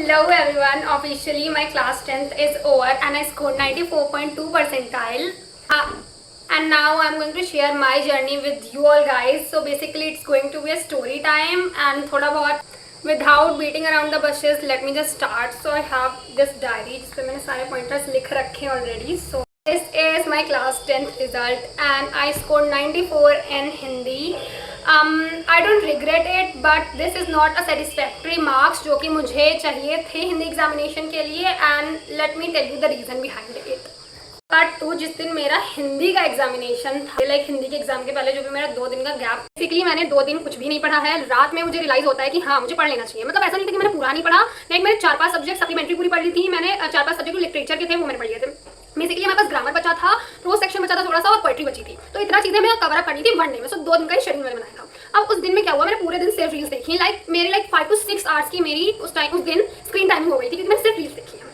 Hello everyone, officially my class 10th is over and I scored 94.2 percentile. And now I'm going to share my journey with you all guys. So basically it's going to be a story time and thoda bahut without beating around the bushes, let me just start. So I have this diary जिसमें मैंने सारे pointers लिख रखे already. So this is my class 10th result and I scored 94 in Hindi. I don't regret it but this is not a satisfactory marks जो कि मुझे चाहिए थे हिंदी एग्जामिनेशन के लिए and let me tell you the reason behind it. Part 2 जिस दिन मेरा हिंदी का एग्जामिनेशन था, लाइक हिंदी के एग्जाम के पहले जो भी मेरा 2 दिन का गैप, बेसिकली मैंने 2 दिन कुछ भी नहीं पढ़ा है. रात में मुझे रियलाइज होता है कि हाँ मुझे पढ़ लेना चाहिए. मतलब ऐसा नहीं था कि मैंने पूरा नहीं पढ़ा, लाइक मैंने 4-5 सब्जेक्ट सप्लीमेंट्री पूरी पढ़ ली थी. मैंने 4-5 सब्जेक्ट लिटरेचर के थे वो मैंने पढ़ लिए थे. बेसिकली हमारे पास ग्रामर बचा था, प्रोज सेक्शन बचा था थोड़ा सा और पोएट्री बची थी. तो इतना चीजें मैं कवर अप करनी थी 1 डे में. सो 2 दिन का ही शेड्यूल मैंने बनाया था. अब उस दिन में क्या हुआ, मैंने पूरे दिन सिर्फ रील्स देखी. मेरी 5 to 6 आवर्स की मेरी उस दिन स्क्रीन टाइमिंग हो गई थी क्योंकि मैंने सिर्फ रील्स देखी है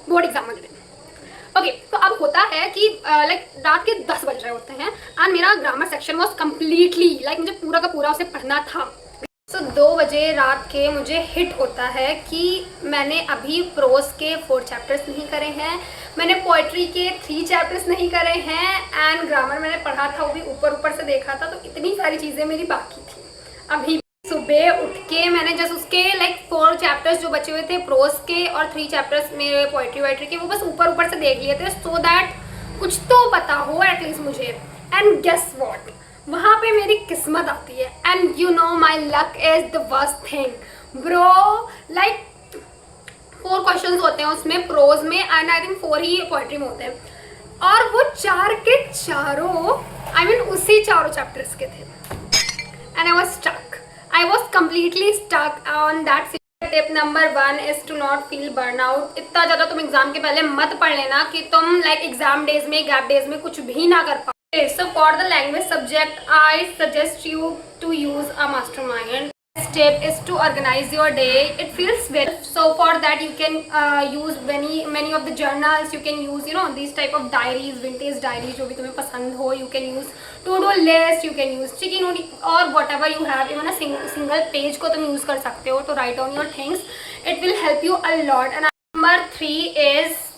बोर्ड एग्जाम वाले दिन. ओके तो अब होता है कि रात के 10 बज रहे होते हैं एंड मेरा ग्रामर सेक्शन वॉज कम्प्लीटली मुझे पूरा का पूरा उसे पढ़ना था. सो 2 बजे रात के मुझे हिट होता है कि मैंने अभी प्रोज के 4 चैप्टर्स नहीं करे हैं, मैंने पोइट्री के 3 चैप्टर्स नहीं करे हैं एंड ग्रामर मैंने पढ़ा था वो भी ऊपर से देखा था. तो इतनी सारी चीज़ें मेरी बाकी थी. अभी सुबह उठ के मैंने जस्ट उसके 4 चैप्टर्स जो बचे हुए थे प्रोज के और 3 चैप्टर्स मेरे पोइट्री वाइट्री के वो बस ऊपर से देख लिए थे सो दैट कुछ तो पता हो एटलीस्ट मुझे. एंड गेस व्हाट, वहाँ पे मेरी किस्मत आती है and you know my luck is the worst thing bro. 4 questions होते हैं उसमें प्रोज में and I think 4 he poetry में होते हैं और वो 4 के चारों उसी चारों चैप्टर्स के थे and I was stuck. I was completely stuck on that. Tip number 1 is to not feel burnout. इतना ज़्यादा तुम एग्जाम के पहले मत पढ़ लेना कि तुम एग्जाम डेज में गैप डेज में कुछ भी ना कर पाओ. So for the language subject, I suggest you to use a mastermind. Step is to organize your day. It feels better. So for that you can use many of the journals. You can use these type of diaries, vintage diaries जो भी तुम्हें पसंद हो. You can use to-do list. You can use sticky note or whatever you have. Even a single page को तुम use कर सकते हो to write down your things. It will help you a lot. And number 3 is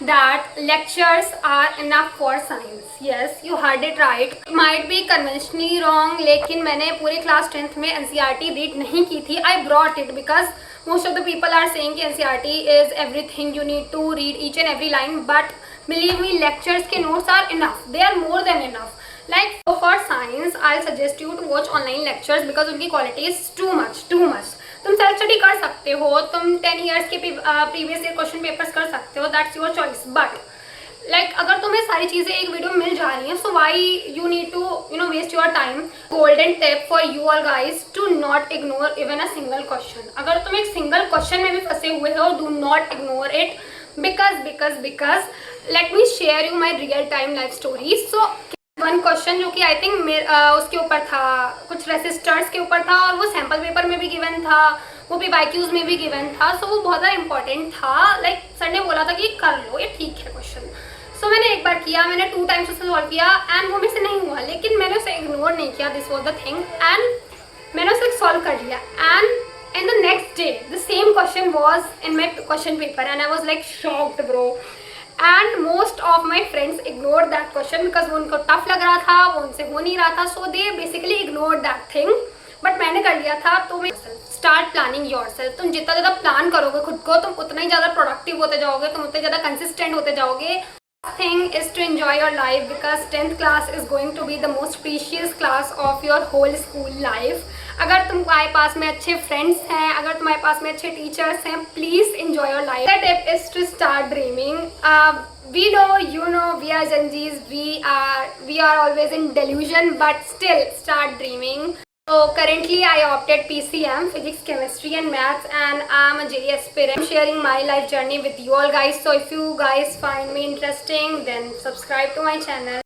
that lectures are enough for science. Yes, you heard it right. It might be conventionally wrong, लेकिन मैंने पूरे class 10th में NCERT read नहीं की थी. I brought it because most of the people are saying कि NCERT is everything. You need to read each and every line. But believe me, lectures के notes are enough. They are more than enough. So for science, I'll suggest you to watch online lectures because उनकी quality is too much. तुम self study कर सकते हो, तुम 10 years के previous year question papers कर सकते हो, दैट्स योर चॉइस. बट अगर तुम्हें सारी चीज़ें एक वीडियो में मिल जा रही हैं so why you need to waste your time. Golden tip for you all guys, to not ignore even a single question. अगर तुम एक सिंगल क्वेश्चन में भी फंसे हुए हो, do not ignore it because let me share you my real time life story. So 1 question जो कि आई थिंक उसके ऊपर था, कुछ रेसिस्टर्स के ऊपर था और वो सैम्पल पेपर में भी गिवन था, वो भी वाईक्यूज में भी गिवन था. सो वो बहुत ज़्यादा इंपॉर्टेंट था. सर ने बोला था कि कर लो, ये ठीक है क्वेश्चन. सो मैंने एक बार किया, मैंने 2 टाइम्स उसे सॉल्व किया एंड वो मेरे से नहीं हुआ, लेकिन मैंने उसे इग्नोर नहीं किया. This was the thing and मैंने उसे सॉल्व कर लिया. And in the next day the same question was in my question paper and I was shocked bro. And most of my friends ignore that question because वो उनको tough लग रहा था, वो उनसे हो नहीं रहा था. So they basically ignore that thing. But मैंने कर लिया था. तो मैं स्टार्ट प्लानिंग योर सेल्फ. तुम जितना ज़्यादा प्लान करोगे खुद को, तुम उतना ही ज़्यादा प्रोडक्टिव होते जाओगे, तुम उतने ज़्यादा कंसिस्टेंट होते जाओगे. Thing is to enjoy your life because 10th class is going to be the most precious class of your whole school life. अगर तुम्हारे पास में अच्छे फ्रेंड्स हैं, अगर तुम्हारे पास में अच्छे टीचर्स हैं, please enjoy your life. The tip is to start dreaming. We know, you know, we are Gen Zs, we are always in delusion, but still start dreaming. So currently I opted PCM, Physics, Chemistry and Maths, and I'm a JEE aspirant. I'm sharing my life journey with you all guys. So if you guys find me interesting, then subscribe to my channel.